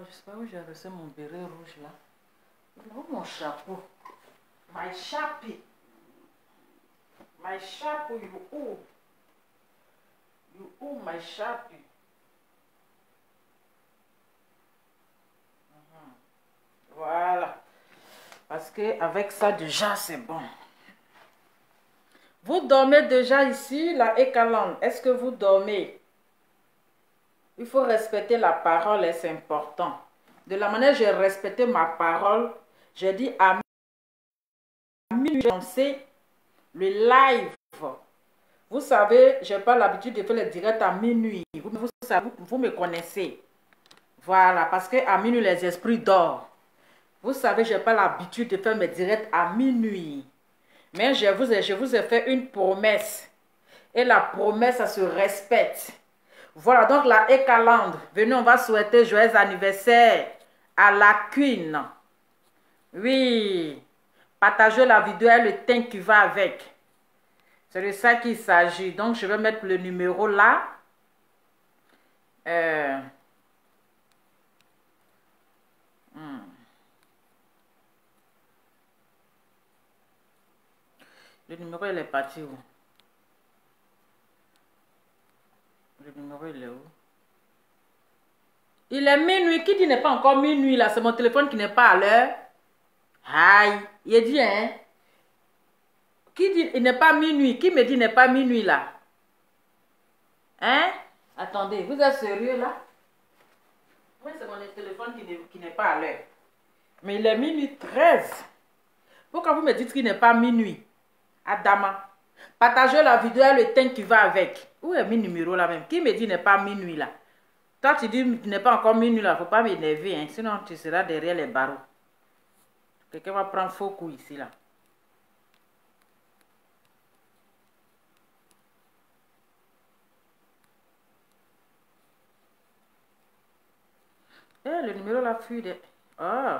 je sais pas où j'ai reçu mon béret rouge là. Où mon chapeau? My chappy. My chapeau, you owe. You owe my chappy. Voilà. Parce que avec ça déjà c'est bon. Vous dormez déjà ici, la Ekaland. Est-ce que vous dormez? Il faut respecter la parole et c'est important. De la manière que j'ai respecté ma parole, j'ai dit à minuit, j'ai lancé le live. Vous savez, je n'ai pas l'habitude de faire les directs à minuit. Vous me connaissez. Voilà, parce qu'à minuit, les esprits dorment. Vous savez, je n'ai pas l'habitude de faire mes directs à minuit. Mais je vous ai fait une promesse. Et la promesse, ça se respecte. Voilà, donc la Ekaland. Venez, on va souhaiter joyeux anniversaire à la Queen. Oui. Partagez la vidéo et le thème qui va avec. C'est de ça qu'il s'agit. Donc, je vais mettre le numéro là. Le numéro, il est parti où? Le numéro, il est où? Il est minuit. Qui dit n'est pas encore minuit là? C'est mon téléphone qui n'est pas à l'heure. Aïe. Il dit, hein? Qui dit il n'est pas minuit? Qui me dit il n'est pas minuit là? Hein? Attendez, vous êtes sérieux là? Oui, c'est mon téléphone qui n'est pas à l'heure. Mais il est minuit 13. Pourquoi vous me dites qu'il n'est pas minuit? Adama. Partagez la vidéo et le thème qui va avec. Où est mon numéro là même? Qui me dit il n'est pas minuit là? Toi tu dis qu'il n'est pas encore minuit là. Il ne faut pas m'énerver. Hein? Sinon tu seras derrière les barreaux. Quelqu'un va prendre faux coup ici là. Eh, le numéro là fuit de... Oh.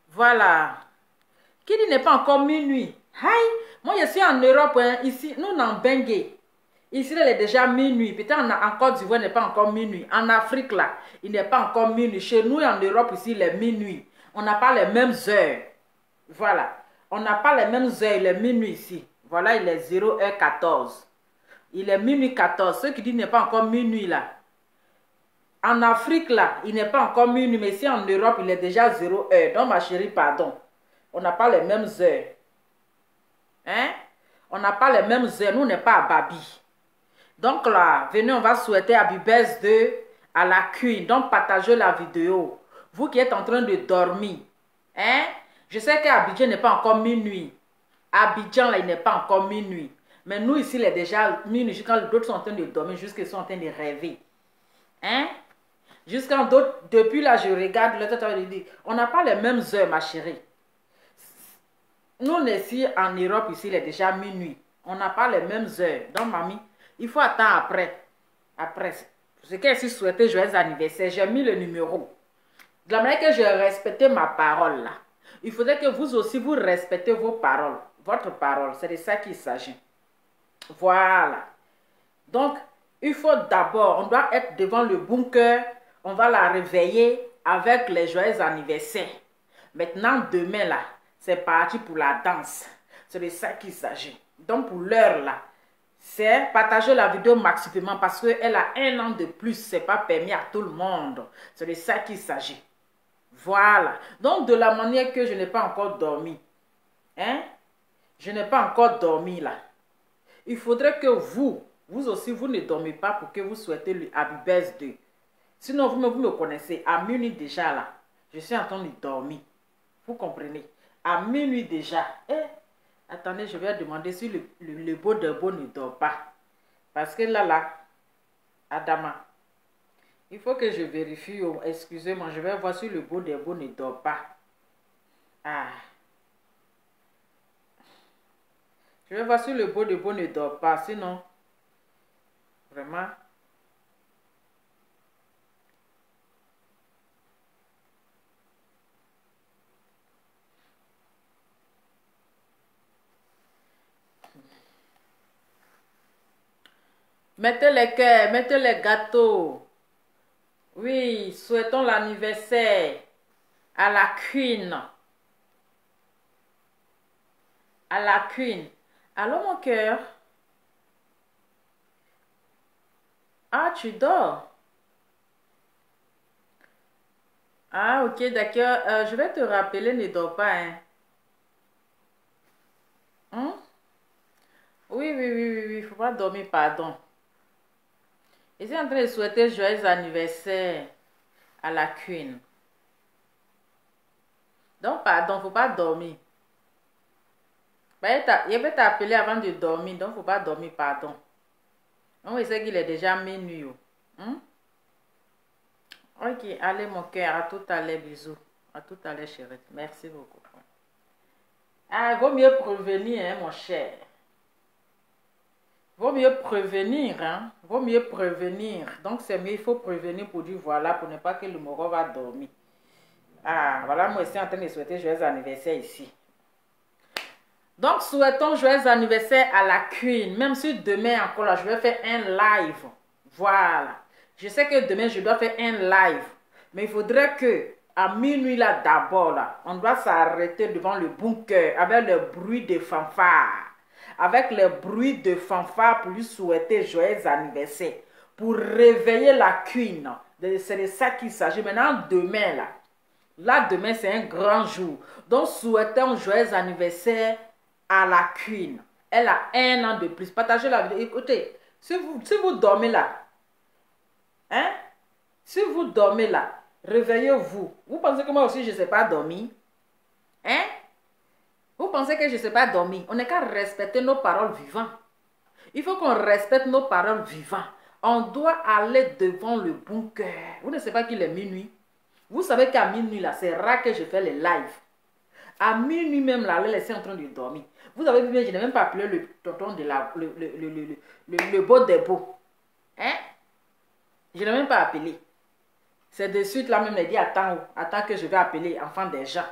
Voilà. Qui dit n'est pas encore minuit? Aïe, moi je suis en Europe, hein, ici, nous en Bengue. Ici, il est déjà minuit. Peut-être en Côte d'Ivoire, il n'est pas encore minuit. En Afrique, là, il n'est pas encore minuit. Chez nous, en Europe, ici, il est minuit. On n'a pas les mêmes heures. Voilà. On n'a pas les mêmes heures. Il est minuit ici. Voilà, il est 0h14. Il est minuit 14. Ceux qui disent qu'il n'est pas encore minuit, là. En Afrique, là, il n'est pas encore minuit. Mais ici, en Europe, il est déjà 0h. Donc, ma chérie, pardon. On n'a pas les mêmes heures. Hein? On n'a pas les mêmes heures. Nous, on n'est pas à Babi. Donc là, venez, on va souhaiter Happy Birthday à la Queen. Donc, partagez la vidéo. Vous qui êtes en train de dormir. Hein? Je sais qu'Abidjan n'est pas encore minuit. Abidjan, là, il n'est pas encore minuit. Mais nous, ici, il est déjà minuit. Quand d'autres sont en train de dormir, jusqu'à sont en train de rêver. Hein? Jusqu'à d'autres, depuis là, je regarde, on n'a pas les mêmes heures, ma chérie. Nous, on est ici en Europe, ici, il est déjà minuit. On n'a pas les mêmes heures. Donc, mamie, il faut attendre après. Après, ce qu'elle s'est souhaité joyeux anniversaire, j'ai mis le numéro. De la manière que j'ai respecté ma parole là, il faudrait que vous aussi, vous respectez vos paroles. Votre parole, c'est de ça qu'il s'agit. Voilà. Donc, il faut d'abord, on doit être devant le bunker. On va la réveiller avec les joyeux anniversaires. Maintenant, demain là, c'est parti pour la danse. C'est de ça qu'il s'agit. Donc, pour l'heure là, c'est partager la vidéo maximum parce qu'elle a 1 an de plus. Ce n'est pas permis à tout le monde. C'est de ça qu'il s'agit. Voilà. Donc, de la manière que je n'ai pas encore dormi. Hein? Je n'ai pas encore dormi là. Il faudrait que vous aussi, vous ne dormez pas pour que vous souhaitez le Happy Birthday. Sinon, vous me connaissez. À minuit déjà là, je suis en train de dormir. Vous comprenez? À minuit déjà. Attendez, je vais demander si le beau de beau ne dort pas. Parce que là, Adama, il faut que je vérifie. Oh, excusez-moi, je vais voir si le beau de beau ne dort pas. Ah. Je vais voir si le beau de beau ne dort pas. Sinon, vraiment... Mettez les cœurs, mettez les gâteaux. Oui, souhaitons l'anniversaire à la Queen. À la Queen. Allô, mon cœur? Ah, tu dors? Ah, ok, d'accord. Je vais te rappeler, ne dors pas, hein. Hein? Oui, oui, oui, oui, oui, faut pas dormir, pardon. Je suis en train de souhaiter joyeux anniversaire à la Queen. Donc, pardon, faut pas dormir. Ben, je vais t'appeler avant de dormir, donc faut pas dormir, pardon. On sait qu'il est déjà minuit. Hein? Ok, allez mon cœur, à tout à l'heure, bisous. À tout à l'heure, chérie. Merci beaucoup. Ah, vaut mieux prévenir, hein, mon cher. Vaut mieux prévenir, hein. Vaut mieux prévenir. Donc, c'est mieux, il faut prévenir pour dire voilà, pour ne pas que le moro va dormir. Ah, voilà, moi aussi en train de souhaiter joyeux anniversaire ici. Donc, souhaitons joyeux anniversaire à la Queen. Même si demain encore là, je vais faire un live. Voilà. Je sais que demain, je dois faire un live. Mais il faudrait que, à minuit là, d'abord là, on doit s'arrêter devant le bunker avec le bruit de fanfare. Avec le bruit de fanfare pour lui souhaiter joyeux anniversaire. Pour réveiller la Queen. C'est de ça qu'il s'agit. Maintenant, demain là. Là, demain, c'est un grand jour. Donc, souhaitons joyeux anniversaire à la Queen. Elle a 1 an de plus. Partagez la vidéo. Écoutez, si vous dormez là, hein, si vous dormez là, réveillez-vous. Vous pensez que moi aussi, je ne sais pas dormir? Hein? Vous pensez que je ne sais pas dormir? On n'est qu'à respecter nos paroles vivantes. Il faut qu'on respecte nos paroles vivantes. On doit aller devant le bunker. Vous ne savez pas qu'il est minuit? Vous savez qu'à minuit, là, c'est rare que je fais les lives. À minuit même, là, les laisser en train de dormir. Vous avez vu, je n'ai même pas appelé le tonton de la... Le beau des beaux. Hein? Je n'ai même pas appelé. C'est de suite, là, même, il dit, attends que je vais appeler enfant des gens.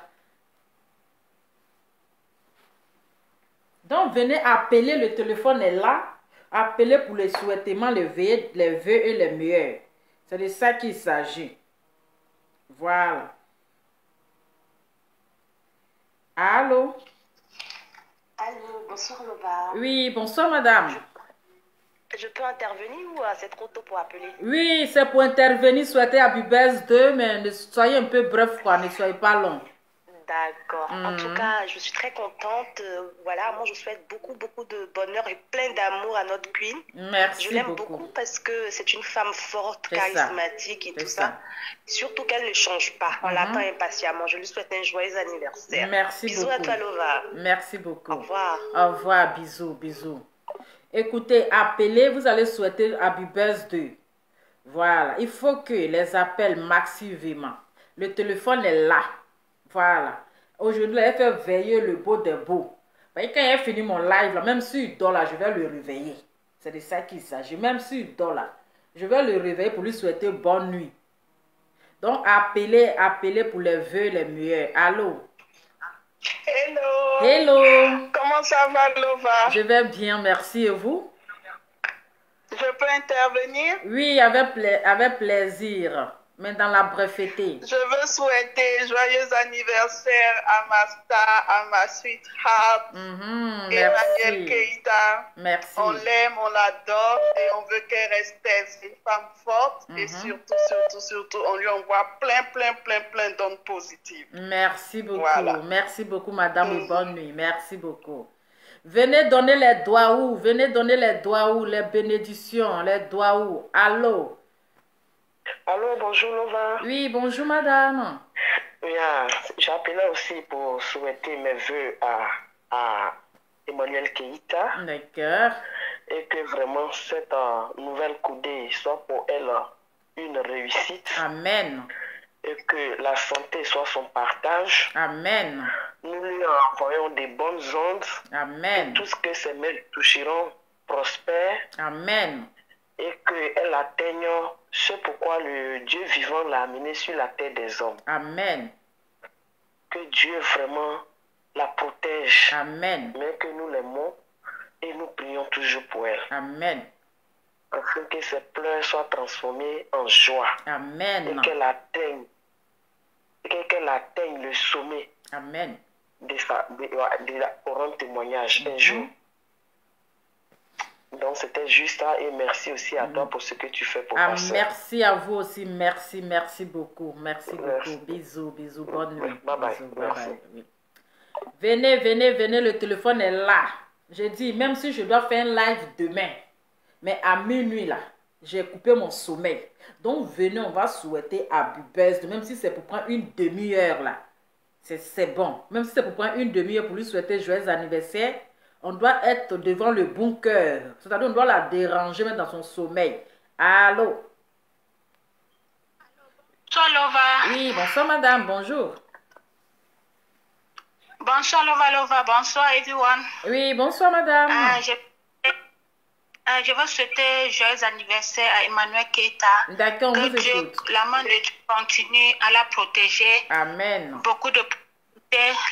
Donc, venez appeler, le téléphone est là. Appelez pour les souhaitements, les vœux et les meilleurs. C'est de ça qu'il s'agit. Voilà. Allô? Allô, bonsoir Nova. Oui, bonsoir madame. Je peux intervenir ou c'est trop tôt pour appeler? Oui, c'est pour intervenir, souhaiter Happy Birthday, mais soyez un peu bref, quoi, ne soyez pas long. D'accord. En tout cas, je suis très contente. Voilà, moi je souhaite beaucoup de bonheur et plein d'amour à notre Queen. Merci Je l'aime beaucoup. beaucoup parce que c'est une femme forte, charismatique et tout ça. Surtout qu'elle ne change pas. On l'attend impatiemment. Je lui souhaite un joyeux anniversaire. Merci bisous beaucoup. Bisous à toi, Lova. Merci beaucoup. Au revoir. Au revoir, bisous, bisous. Écoutez, appelez, vous allez souhaiter Happy Birthday. Voilà, il faut que les appels massivement. Le téléphone est là. Voilà. Aujourd'hui, elle fait veiller le beau des beaux. Quand elle finit mon live, là, même s'il dort là, je vais le réveiller. C'est de ça qu'il s'agit. Même s'il dort là, je vais le réveiller pour lui souhaiter bonne nuit. Donc, appelez pour les vœux les meilleurs. Allô? Hello. Hello. Comment ça va, Lova? Je vais bien, merci. Et vous? Je peux intervenir? Oui, avec plaisir. Mais dans la breveté. Je veux souhaiter joyeux anniversaire à ma star, à ma sweetheart, Emmanuel Keïta. Merci. On l'aime, on l'adore et on veut qu'elle reste une femme forte et surtout, on lui envoie plein d'ondes positives. Merci beaucoup. Voilà. Merci beaucoup, madame. Bonne nuit. Merci beaucoup. Venez donner les doigts où? Venez donner les doigts où? Les bénédictions, les doigts où? Allô? Allô, bonjour Nova. Oui, bonjour madame. Bien, j'appelais aussi pour souhaiter mes voeux à Emmanuel Keïta. D'accord. Et que vraiment cette nouvelle coudée soit pour elle une réussite. Amen. Et que la santé soit son partage. Amen. Nous lui envoyons des bonnes ondes. Amen. Et tout ce que ses mains toucheront prospère. Amen. Et qu'elle atteigne ce pourquoi le Dieu vivant l'a amené sur la terre des hommes. Amen. Que Dieu vraiment la protège. Amen. Mais que nous l'aimons et nous prions toujours pour elle. Amen. afin que ses pleurs soient transformés en joie. Amen. Et qu'elle atteigne le sommet. Amen. De la couronne témoignage un jour. Donc c'était juste ça et merci aussi à toi pour ce que tu fais pour ta soeur. Merci à vous aussi, merci beaucoup, merci beaucoup. Bisous, bonne nuit. Bye bye. Bisous, bye bye. Oui. Venez, le téléphone est là. J'ai dit, même si je dois faire un live demain, mais à minuit là, j'ai coupé mon sommeil. Donc venez, on va souhaiter Happy Birthday, même si c'est pour prendre une demi-heure là. C'est bon. Même si c'est pour prendre une demi-heure pour lui souhaiter joyeux anniversaire, on doit être devant le bon cœur. C'est-à-dire on doit la déranger même dans son sommeil. Allô? Bonsoir Lova. Oui, bonsoir madame, bonjour. Bonsoir Lova, bonsoir everyone. Oui, bonsoir madame. Je veux souhaiter joyeux anniversaire à Emmanuel Keita. D'accord, on vous écoute. La main de Dieu continue à la protéger. Amen. Beaucoup de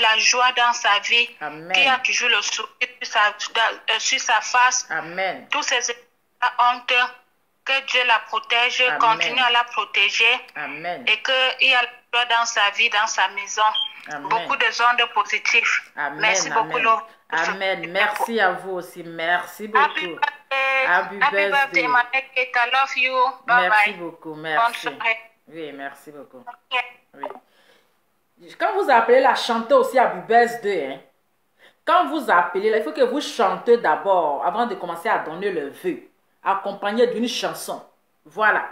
la joie dans sa vie. Amen. Qui a toujours le sourire sur sa face. Amen. Tous ces honte, que Dieu la protège, Amen. Continue à la protéger. Amen. Et qu'il y a la joie dans sa vie, dans sa maison. Amen. Beaucoup de ondes positives. Amen. Merci beaucoup, Lova. Amen. Merci à vous aussi. Merci beaucoup. Happy birthday, Emmanuel Keita. I love you. Bye merci bye. Beaucoup. Merci. Bonne soirée. Oui, merci beaucoup. Okay. Oui. Quand vous appelez la chanter aussi Happy Birthday, hein, quand vous appelez, là, il faut que vous chantez d'abord avant de commencer à donner le vœu, accompagné d'une chanson. Voilà.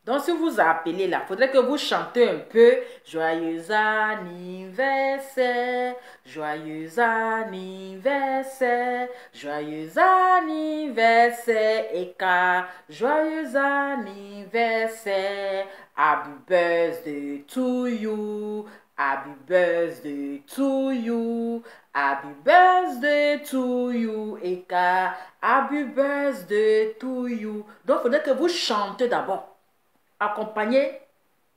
Donc, si vous appelez là, il faudrait que vous chantez un peu joyeux anniversaire, joyeux anniversaire, joyeux anniversaire, Eka, joyeux anniversaire, happy birthday to you, happy birthday to you, happy birthday to you, Eka, happy birthday to you. Donc, il faudrait que vous chantez d'abord. Accompagné,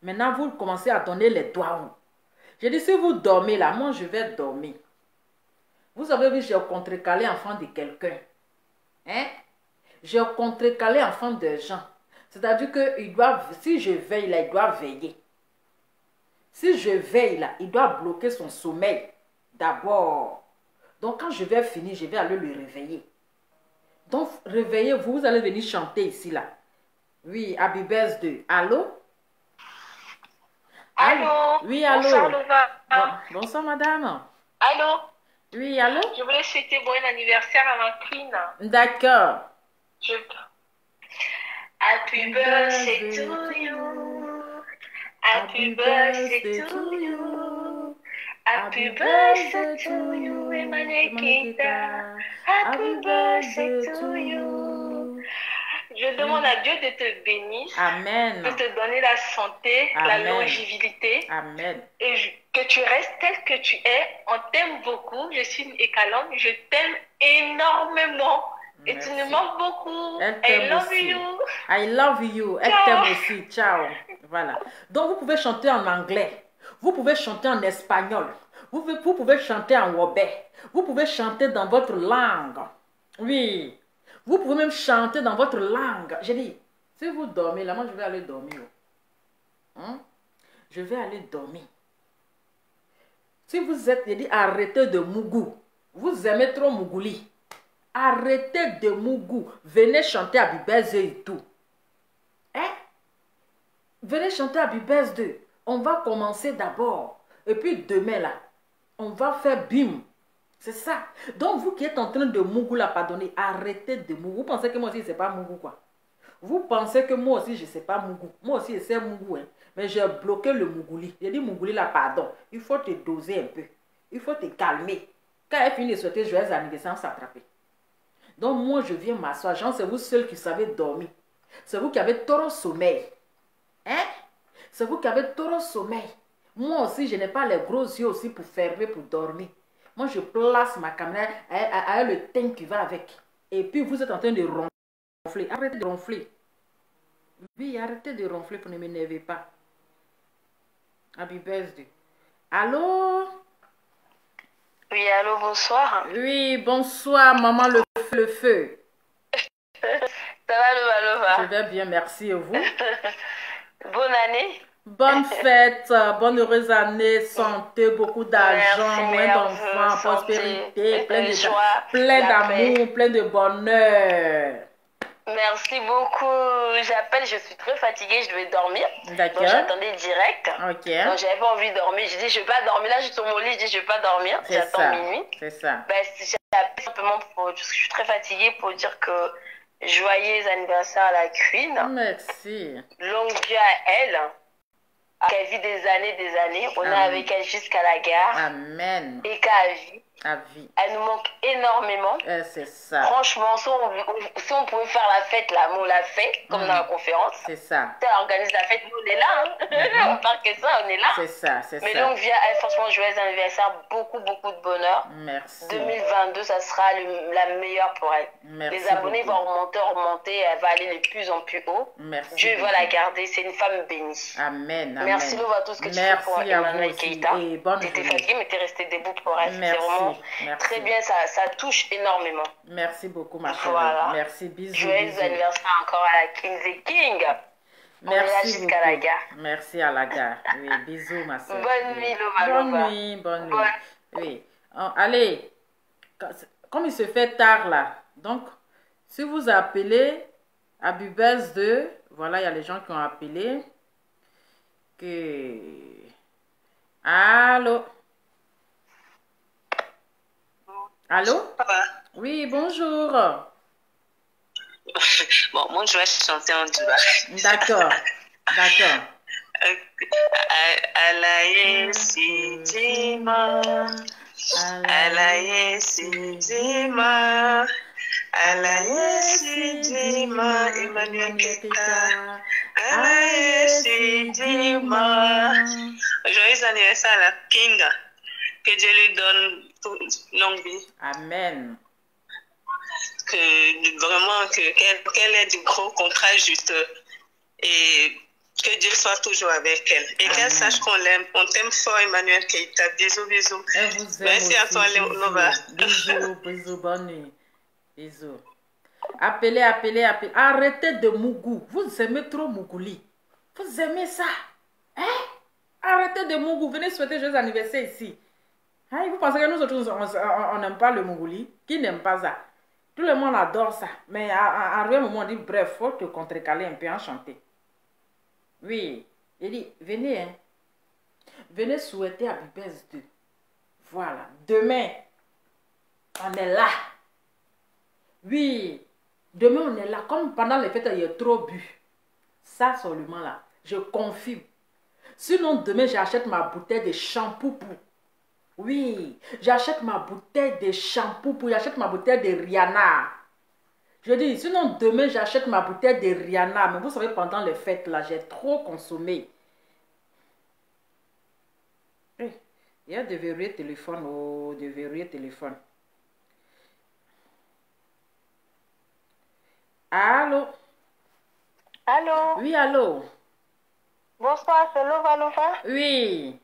maintenant vous commencez à donner les doigts. J'ai dit, si vous dormez là, moi je vais dormir. Vous avez vu, j'ai contrecalé enfant de quelqu'un. Hein? J'ai contrecalé enfant de gens. C'est-à-dire que si je veille là, il doit veiller. Si je veille là, il doit bloquer son sommeil d'abord. Donc quand je vais finir, je vais aller le réveiller. Donc réveillez-vous, vous allez venir chanter ici là. Oui, Happy Birthday. Allô? Allô? Oui, allô? Bonsoir, Lova. Bonsoir, madame. Allô? Oui, allô? Je voulais souhaiter bon anniversaire à ma queen. D'accord. Happy birthday to you. Happy birthday to you. Happy birthday to you, Emmanuel Keita. Happy birthday to you. Je demande à Dieu de te bénir, Amen. de te donner la santé, Amen. la longévité. Amen. Et que tu restes tel que tu es. On t'aime beaucoup. Je suis une écalonne. Je t'aime énormément. Et tu nous manques beaucoup. I love you. I love you. Elle t'aime aussi. Ciao. Voilà. Donc, vous pouvez chanter en anglais. Vous pouvez chanter en espagnol. Vous pouvez chanter en wobé. Vous pouvez chanter dans votre langue. Oui. Vous pouvez même chanter dans votre langue. J'ai dit, si vous dormez, là, moi, je vais aller dormir. Hein? Je vais aller dormir. Si vous êtes, j'ai dit, arrêtez de mougou. Vous aimez trop mougouli. Arrêtez de mougou. Venez chanter à Happy Birthday et tout. Hein? Venez chanter à Happy Birthday. On va commencer d'abord. Et puis demain, là, on va faire bim. C'est ça. Donc, vous qui êtes en train de mougou là, pardonnez, arrêtez de mougou. Vous pensez que moi aussi, je ne sais pas mougou, quoi. Vous pensez que moi aussi, je ne sais pas mougou. Moi aussi, je sais mougou, hein. Mais j'ai bloqué le mougouli. J'ai dit mougouli là, pardon. Il faut te doser un peu. Il faut te calmer. Quand elle finit de souhaiter joyeux anniversaire, on s'attrape. Donc, moi, je viens m'asseoir. Genre, c'est vous seuls qui savez dormir. C'est vous qui avez trop sommeil. Hein? C'est vous qui avez trop sommeil. Moi aussi, je n'ai pas les gros yeux aussi pour fermer, pour dormir. Moi, je place ma caméra avec le teint qui va avec. Et puis, vous êtes en train de ronfler. Arrêtez de ronfler. Oui, arrêtez de ronfler pour ne m'énerver pas. Happy birthday. Allô? Oui, allô, bonsoir. Oui, bonsoir, maman, le feu. Ça Ça va, Lova? Je vais bien, merci. Et vous? Bonne année. Bonne fête, bonne heureuse année, santé, beaucoup d'argent, moins d'enfants, prospérité, plein de joie, plein d'amour, plein de bonheur. Merci beaucoup. J'appelle, je suis très fatiguée, je devais dormir. D'accord. Donc j'attendais direct. Ok. Donc j'avais pas envie de dormir. Je dis je vais pas dormir. Là je suis sur mon lit, je dis je vais pas dormir. J'attends minuit. C'est ça. Ben, j'ai appelé simplement parce que je suis très fatiguée pour dire que joyeux anniversaire à la Queen. Merci. Longue vie à elle. Qu'elle vit des années. On est avec elle jusqu'à la gare. Amen. Et qu'à vie. À vie. Elle nous manque énormément. C'est ça. Franchement, si on pouvait faire la fête là, mais on l'a fait, comme dans la conférence. C'est ça. Elle organise la fête, nous on est là. On parle que ça, on est là. C'est ça, c'est ça. Mais longue vie à elle, franchement, joyeux anniversaire, beaucoup de bonheur. Merci. 2022, ça sera la meilleure pour elle. Merci. Les abonnés vont remonter, elle va aller de plus en plus haut. Merci. Dieu va la garder, c'est une femme bénie. Amen. Merci Lova, tout ce que tu fais pour Emmanuel Keita. Et bonne tu étais journée. fatiguée, mais tu es restée debout pour elle. Merci. C'est vraiment Merci. très bien, ça touche énormément. Merci beaucoup, ma chérie. Voilà. Merci, bisous. Joyeux anniversaire encore à la Kings et King. Merci jusqu'à la gare. Merci à la gare. Oui, bisous, ma soeur. Bonne nuit, Lova. Bonne nuit. Oui. Allez, comme il se fait tard là, donc, si vous appelez à Bubès 2, voilà, il y a les gens qui ont appelé. Allô? Allô? Oui, bonjour. Bon, moi, je vais chanter en duo. D'accord. Alaye Sidima, Alaye Sidima, Alaye Sidima, Emmanuel Keita, Alaye Sidima. Joyeux anniversaire à la King. Que Dieu lui donne longue vie. Amen. Qu'elle ait du gros contrat juste et que Dieu soit toujours avec elle. Et qu'elle sache qu'on l'aime. On t'aime fort, Emmanuel Keita. Bisous. Merci à toi, Nova. Bisous, bonne nuit. Bisous. Appelez. Arrêtez de Mougou. Vous aimez trop Mougouli. Vous aimez ça. Hein? Arrêtez de Mougou. Venez souhaiter joyeux anniversaire ici. Hein? Vous pensez que nous autres, on n'aime pas le Mougouli? Qui n'aime pas ça? Tout le monde adore ça. Mais à un moment, on dit, bref, faut te contrecaler un peu, en chanter. Oui. Il dit, venez, hein. Venez souhaiter à Bubès 2. Voilà. Demain, on est là. Oui. Demain, on est là. Comme pendant les fêtes, il y a trop bu. Ça, seulement là. Je confirme. Sinon, demain, j'achète ma bouteille de shampoing pour. Oui, j'achète ma bouteille de shampoing pour, j'achète ma bouteille de Rihanna. Je dis, sinon demain j'achète ma bouteille de Rihanna. Mais vous savez, pendant les fêtes là, j'ai trop consommé. Il y a des verrouillés téléphone, des verrouillés téléphone. Allô? Allô? Oui, allô? Bonsoir, c'est Lova. Oui.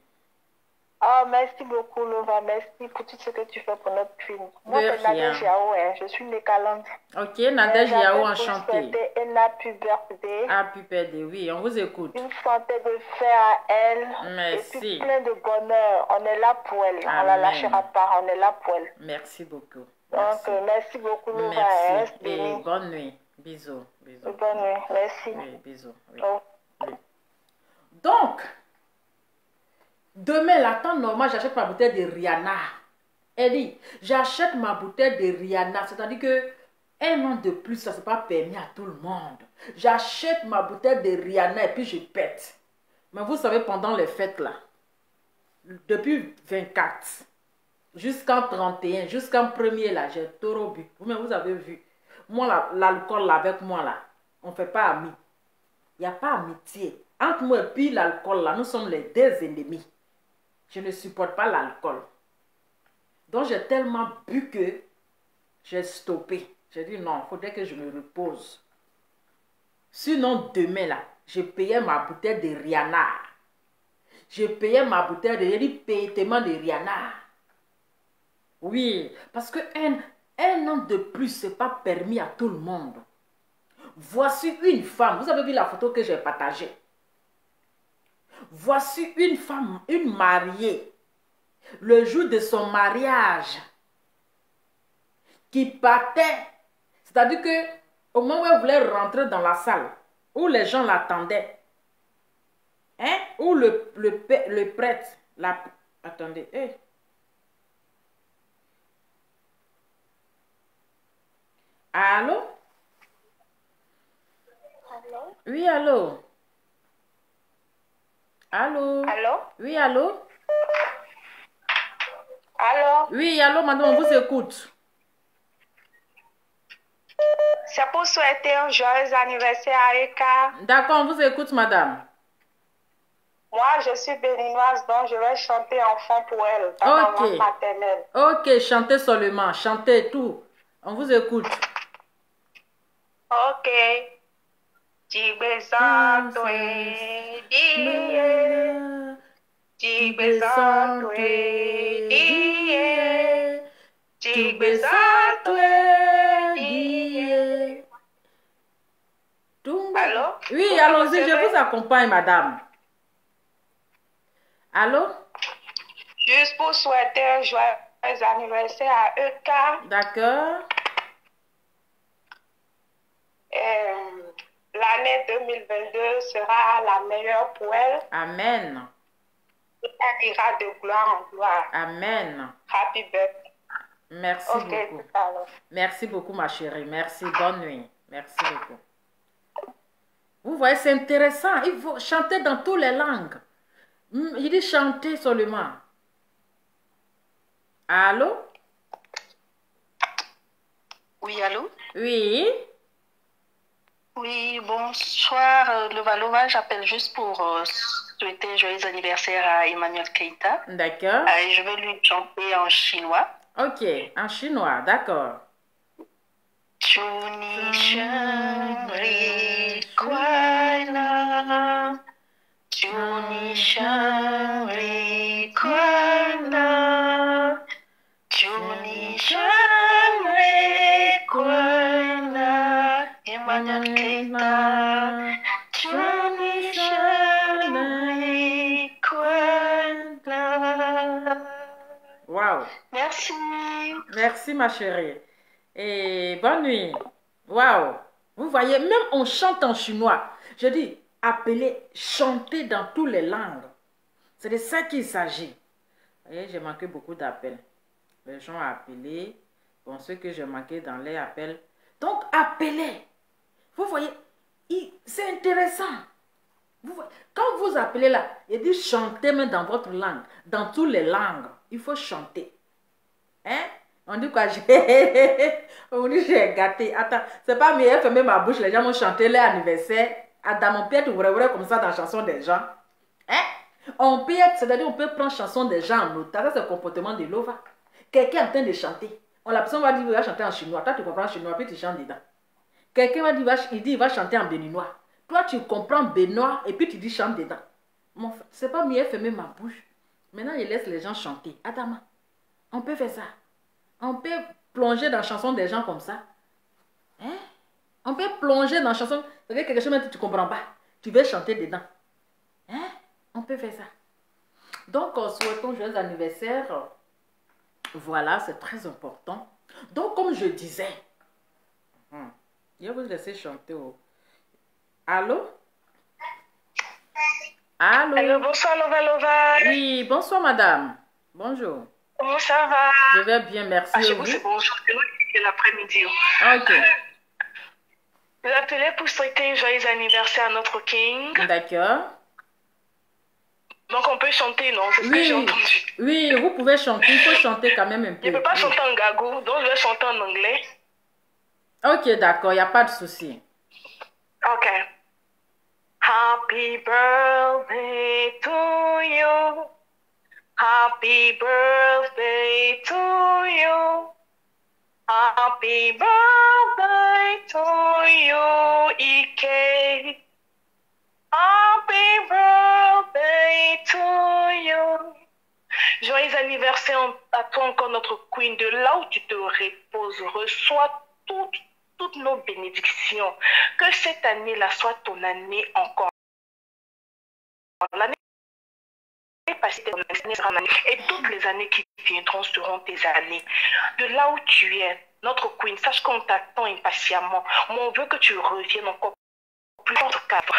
Oh, merci beaucoup, Lova. Merci pour tout ce que tu fais pour notre film. Moi, c'est Nadège Yao, hein. Je suis Nékalande. Ok, Nadège Yao, enchantée. Elle a pu birthday. Happy birthday, oui, on vous écoute. Une santé de fer à elle. Merci. Et puis plein de bonheur. On est là pour elle. Amen. On la lâchera pas. On est là pour elle. Merci beaucoup. Merci. Donc, merci beaucoup, Lova. Merci. Et bonne nuit. Bisous. Bonne nuit. Merci. Oui, bisous. Oui. Oh. Oui. Donc, demain, la temps normal, j'achète ma bouteille de Rihanna. Elle dit, j'achète ma bouteille de Rihanna. C'est-à-dire que un an de plus, ça ne s'est pas permis à tout le monde. J'achète ma bouteille de Rihanna et puis je pète. Mais vous savez, pendant les fêtes là, depuis 24 jusqu'en 31, jusqu'en 1er là, j'ai trop bu. Vous avez vu. Moi, l'alcool là, avec moi là, on ne fait pas amis. Il n'y a pas amitié. Entre moi et puis l'alcool là, nous sommes les deux ennemis. Je ne supporte pas l'alcool. Donc j'ai tellement bu que j'ai stoppé. J'ai dit non, il faudrait que je me repose. Sinon demain là, je payais ma bouteille de Rihanna. Je payais ma bouteille de... J'ai dit paiement de Rihanna. Oui, parce que un an de plus, ce n'est pas permis à tout le monde. Voici une femme. Vous avez vu la photo que j'ai partagée. Voici une femme, une mariée. Le jour de son mariage. Qui partait. C'est-à-dire que au moment où elle voulait rentrer dans la salle, où les gens l'attendaient, hein, où le prêtre, attendez, allô? Allô? Oui, allô? Allô? Allô? Oui, allô? Allô? Oui, allô, madame, on vous écoute. C'est pour souhaiter un joyeux anniversaire à Eka. D'accord, on vous écoute, madame. Moi, je suis béninoise, donc je vais chanter en fond pour elle, dans ma langue maternelle. Ok, chantez seulement, chantez tout. On vous écoute. Ok. Jibezantwe diye. Jibezantwe diye. Jibezantwe diye. Allô? Oui, allons-y, je vous accompagne, madame. Allô? Juste pour souhaiter un joyeux anniversaire à Eka. D'accord. L'année 2022 sera la meilleure pour elle. Amen. Elle ira de gloire en gloire. Amen. Happy birthday. Merci beaucoup. Merci beaucoup, ma chérie. Merci. Bonne nuit. Merci beaucoup. Vous voyez, c'est intéressant. Il faut chanter dans toutes les langues. Il dit chanter seulement. Allô? Oui, allô? Oui. Oui, bonsoir, Lova. J'appelle juste pour souhaiter joyeux anniversaire à Emmanuel Keita. D'accord. Je vais lui chanter en chinois. Ok, en chinois, d'accord. Chuni Shangri Kuala. Chuni Shangri Kuala. Chuni Shangri Kuala. Emmanuel Keita. Chuni Shangri Kuala. Wow. Merci. Merci, ma chérie. Et bonne nuit. Waouh. Vous voyez, même on chante en chinois. Je dis, appelez, chantez dans toutes les langues. C'est de ça qu'il s'agit. Vous voyez, j'ai manqué beaucoup d'appels. Les gens ont appelé. Bon, ceux que j'ai manqué dans les appels. Donc, appelez. Vous voyez, c'est intéressant. Vous voyez, quand vous appelez là, il dit chantez même dans votre langue. Dans toutes les langues. Il faut chanter. Hein? On dit quoi? On dit j'ai gâté. Attends, c'est pas mieux fermer ma bouche. Les gens vont chanter leur anniversaire. Dans mon pied, tu vrai comme ça dans la chanson des gens. Hein? On peut, c'est-à-dire on peut prendre chanson des gens en otage. C'est le comportement de Lova. Quelqu'un est en train de chanter. La personne va dire il va chanter en chinois. Toi, tu comprends en chinois, puis tu chantes dedans. Quelqu'un va dire il va chanter en béninois. Toi, tu comprends béninois et puis tu dis chante dedans. Mon frère, c'est pas mieux fermer ma bouche. Maintenant, il laisse les gens chanter. Adama, on peut faire ça. On peut plonger dans la chanson des gens comme ça. Hein? On peut plonger dans la chanson. C'est quelque chose que tu ne comprends pas. Tu veux chanter dedans. Hein? On peut faire ça. Donc, souhaitons joyeux anniversaire. Voilà, c'est très important. Donc, comme je disais, je vais vous laisser chanter. Allô? Allô? Allô, bonsoir Lova. Oui, bonsoir madame. Bonjour. Comment ça va? Je vais bien, merci. Chez vous, c'est bonjour, c'est l'après-midi. Ok. Je l'appelais pour souhaiter un joyeux anniversaire à notre King. D'accord. Donc on peut chanter, non? C'est ce que j'ai entendu. Oui, vous pouvez chanter. Il faut chanter quand même un peu. Je ne peux pas chanter en gagou, donc je vais chanter en anglais. Ok, d'accord, il n'y a pas de souci. Ok. Happy birthday to you. Happy birthday to you. Happy birthday to you, Ike. Happy birthday to you. Joyeux anniversaire à toi encore, notre queen. De là où tu te reposes, reçois toutes nos bénédictions. Que cette année-là soit ton année encore. L'année passée, et toutes les années qui viendront seront tes années. De là où tu es, notre Queen, sache qu'on t'attend impatiemment. Mais on veut que tu reviennes encore plus fort.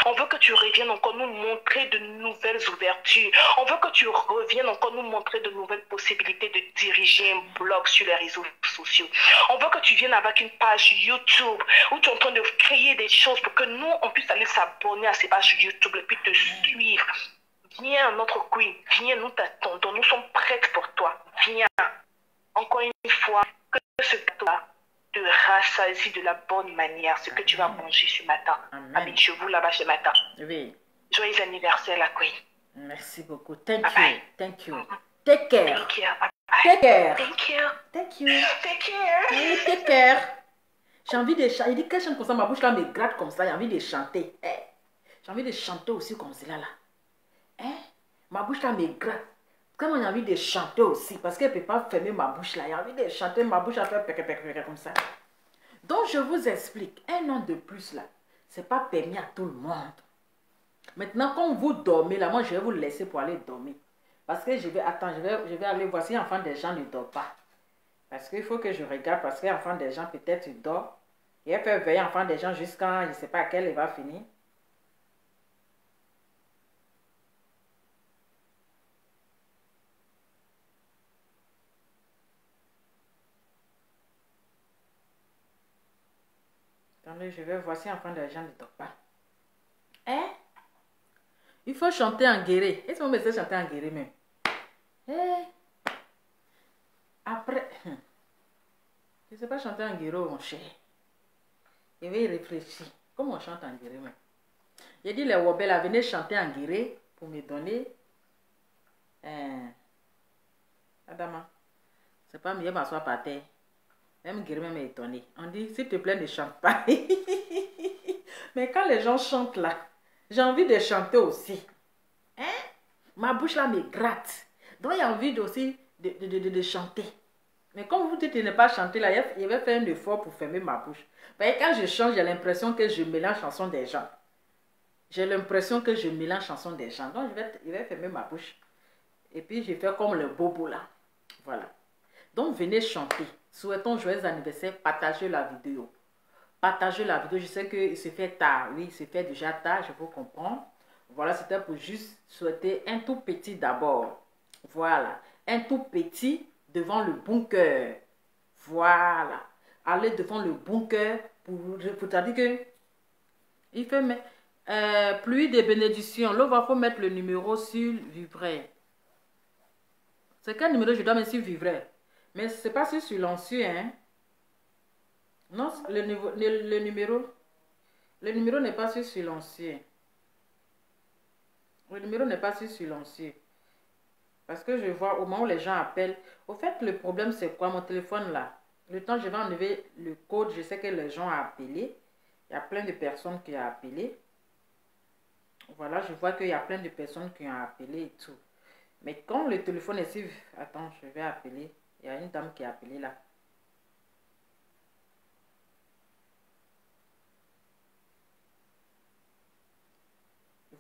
On veut que tu reviennes encore nous montrer de nouvelles ouvertures. On veut que tu reviennes encore nous montrer de nouvelles possibilités de diriger un blog sur les réseaux sociaux. On veut que tu viennes avec une page YouTube où tu es en train de créer des choses pour que nous, on puisse aller s'abonner à ces pages YouTube et puis te suivre. Viens, notre Queen, viens, nous t'attendons, nous sommes prêtes pour toi. Viens. Encore une fois, que ce gâteau-là te rassasie de la bonne manière, ce que tu vas manger ce matin. Avec chevaux là-bas ce matin. Oui. Joyeux anniversaire, la Queen. Merci beaucoup. Thank you. Bye. Thank you. Take care. Thank you. Take care. Thank you. Thank you. Take care. Oui, take care. J'ai envie de chanter. Il dit que je chante comme ça, ma bouche là me gratte comme ça. J'ai envie de chanter. J'ai envie de chanter aussi comme cela là. Ma bouche là me gratte. Comment j'ai envie de chanter aussi, parce qu'elle ne peut pas fermer ma bouche là. J'ai envie de chanter, ma bouche à faire comme ça. Donc je vous explique, un an de plus là, c'est pas permis à tout le monde. Maintenant, quand vous dormez là, moi je vais vous laisser pour aller dormir. Parce que je vais aller voir si l'enfant des gens ne dort pas. Parce qu'il faut que je regarde, parce que l'enfant des gens peut-être il dort. Et elle peut veiller l'enfant des gens jusqu'à, je ne sais pas à quelle il va finir. Attendez, je vais voir si l'enfant des gens ne dort pas. Il faut chanter en guéré. Est-ce que vous me laissez chanter en guéré même? Après, je ne sais pas chanter en guéré, mon cher. Je vais y réfléchir. Comment on chante en guéré même? J'ai dit les Wobella, venez chanter en guéré pour me donner. Adama, c'est pas mieux m'asseoir par terre. Même guéri même est étonné. On dit, s'il te plaît, ne chante pas. Mais quand les gens chantent là, j'ai envie de chanter aussi. Ma bouche là me gratte. Donc, j'ai envie aussi de chanter. Mais comme vous dites de ne pas chanter là, je vais faire un effort pour fermer ma bouche. Parce que quand je chante, j'ai l'impression que je mélange chanson des gens. J'ai l'impression que je mélange chanson des gens. Donc, je vais fermer ma bouche. Et puis, je fais comme le bobo là. Voilà. Donc, venez chanter. Souhaitons joyeux anniversaire. Partagez la vidéo. Partagez la vidéo. Je sais qu'il se fait tard. Oui, il se fait déjà tard. Je vous comprends. Voilà, c'était pour juste souhaiter un tout petit d'abord. Voilà. Un tout petit devant le bon cœur. Voilà. Allez devant le bon cœur pour te dire que il fait pluie de bénédictions. Là, il faut mettre le numéro sur vivret. C'est quel numéro je dois mettre sur vivret? Mais ce n'est pas sur silencieux, hein? Non, le numéro n'est pas sur silencieux. Le numéro n'est pas sur silencieux. Parce que je vois au moment où les gens appellent. Au fait, le problème, c'est quoi? Mon téléphone, là. Le temps, je vais enlever le code. Je sais que les gens ont appelé. Il y a plein de personnes qui ont appelé. Voilà, je vois qu'il y a plein de personnes qui ont appelé et tout. Mais quand le téléphone est sur... Attends, je vais appeler. Il y a une dame qui a appelé là.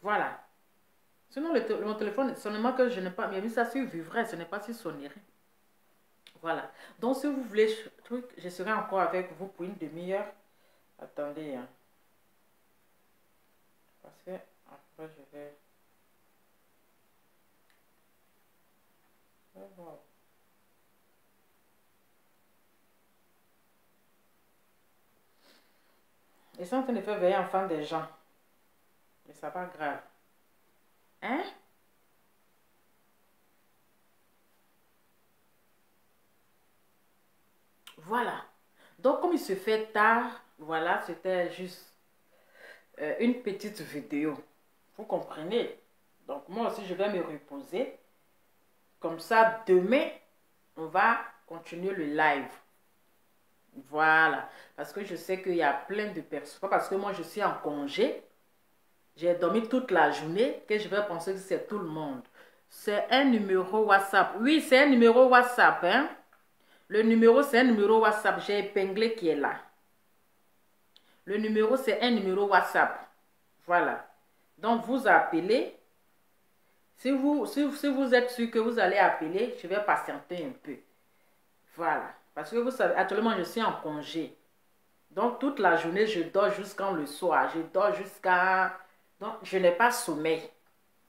Voilà. Sinon, mon téléphone, seulement que je n'ai pas mis ça sur vivret, ce n'est pas sur sonnerie. Voilà. Donc, si vous voulez, je serai encore avec vous pour une demi-heure. Attendez. Hein. Parce que après, je vais... Wow. Ils sont en train de faire veiller enfant des gens. Mais ça pas grave. Hein? Voilà. Donc, comme il se fait tard, voilà, c'était juste une petite vidéo. Vous comprenez? Donc, moi aussi, je vais me reposer. Comme ça, demain, on va continuer le live. Voilà. Parce que je sais qu'il y a plein de personnes. Parce que moi, je suis en congé. J'ai dormi toute la journée. Que je vais penser que c'est tout le monde. C'est un numéro WhatsApp. Oui, c'est un numéro WhatsApp. Hein? Le numéro, c'est un numéro WhatsApp. J'ai épinglé qui est là. Le numéro, c'est un numéro WhatsApp. Voilà. Donc, vous appelez. Si vous êtes sûr que vous allez appeler, je vais patienter un peu. Voilà. Parce que vous savez, actuellement, je suis en congé. Donc, toute la journée, je dors jusqu'à le soir. Je dors jusqu'à... Donc, je n'ai pas sommeil.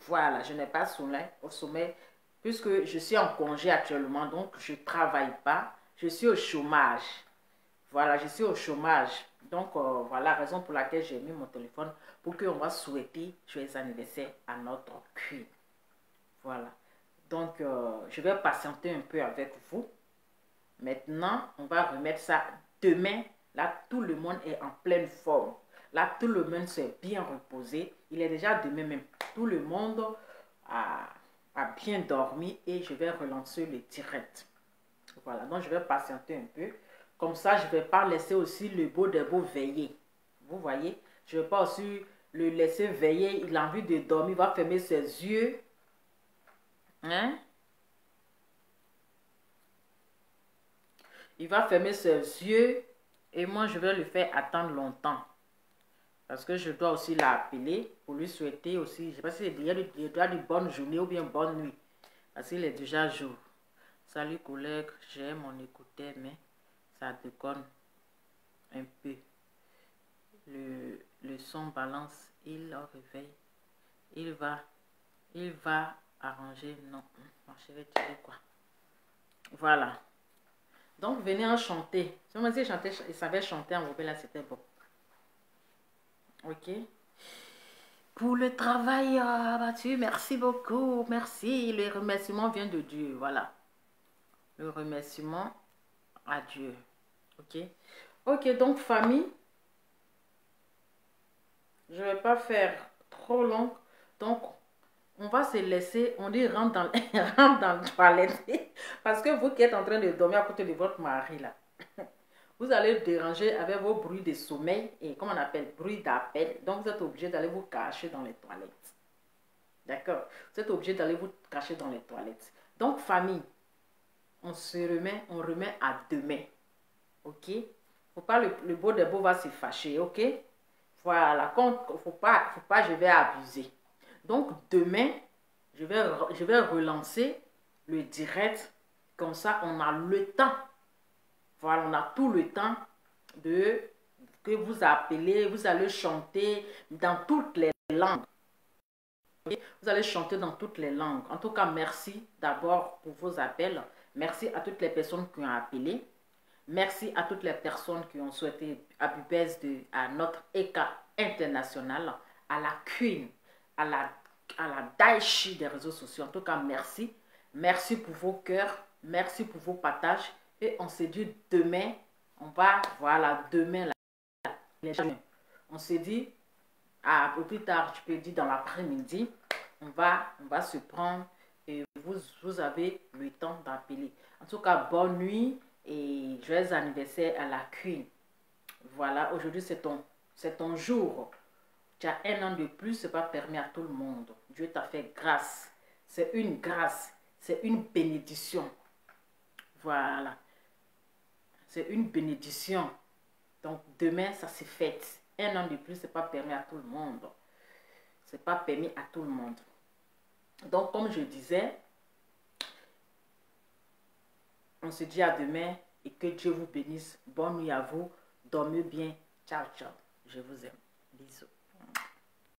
Voilà, je n'ai pas sommeil puisque je suis en congé actuellement. Donc, je ne travaille pas. Je suis au chômage. Voilà, je suis au chômage. Donc, voilà la raison pour laquelle j'ai mis mon téléphone pour qu'on va souhaiter joyeux anniversaire à notre queen. Voilà. Donc, je vais patienter un peu avec vous. Maintenant, on va remettre ça demain. Là, tout le monde est en pleine forme. Là, tout le monde s'est bien reposé. Il est déjà demain même. Tout le monde a bien dormi et je vais relancer le direct. Voilà, donc je vais patienter un peu. Comme ça, je ne vais pas laisser aussi le beau des beaux veiller. Vous voyez, je ne vais pas aussi le laisser veiller. Il a envie de dormir, il va fermer ses yeux. Hein? Il va fermer ses yeux et moi, je vais le faire attendre longtemps. Parce que je dois aussi l'appeler pour lui souhaiter aussi, je ne sais pas s'il doit dire bonne journée ou bien bonne nuit. Parce qu'il est déjà jour. Salut collègue, j'ai mon écouteur, mais ça déconne un peu. Le son balance, il au réveil. Il va arranger, non, je vais tirer quoi. Voilà. Donc, venez en chanter. Si moi aussi il savait chanter en rebelle, là, c'était bon. Ok. Pour le travail abattu, merci beaucoup. Merci. Le remerciement vient de Dieu. Voilà. Le remerciement à Dieu. Ok. Ok, donc famille. Je ne vais pas faire trop long. Donc, on va se laisser. On dit rentre dans le toilette. Parce que vous qui êtes en train de dormir à côté de votre mari là. Vous allez déranger avec vos bruits de sommeil et comme on appelle bruit d'appel. Donc vous êtes obligé d'aller vous cacher dans les toilettes. D'accord? Vous êtes obligé d'aller vous cacher dans les toilettes. Donc famille, on remet à demain. Ok? Faut pas le beau des beaux va se fâcher. Ok? Voilà. Faut pas, je vais abuser. Donc demain, je vais relancer le direct. Comme ça, on a le temps. Voilà, on a tout le temps que vous appelez, vous allez chanter dans toutes les langues. Vous allez chanter dans toutes les langues. En tout cas, merci d'abord pour vos appels. Merci à toutes les personnes qui ont appelé. Merci à toutes les personnes qui ont souhaité Happy Birthday à notre ECA international, à la Queen, à la Daichi des réseaux sociaux. En tout cas, merci. Merci pour vos cœurs. Merci pour vos partages. Et on se dit demain, demain, on se dit, au plus tard, tu peux dire dans l'après-midi, on va se prendre et vous avez le temps d'appeler. En tout cas, bonne nuit et joyeux anniversaire à la Queen. Voilà, aujourd'hui c'est ton jour. Tu as un an de plus, ce n'est pas permis à tout le monde. Dieu t'a fait grâce. C'est une grâce, c'est une bénédiction. Voilà. C'est une bénédiction. Donc, demain, ça se fête. Un an de plus, ce n'est pas permis à tout le monde. Ce n'est pas permis à tout le monde. Donc, comme je disais, on se dit à demain et que Dieu vous bénisse. Bonne nuit à vous. Dormez bien. Ciao, ciao. Je vous aime. Bisous.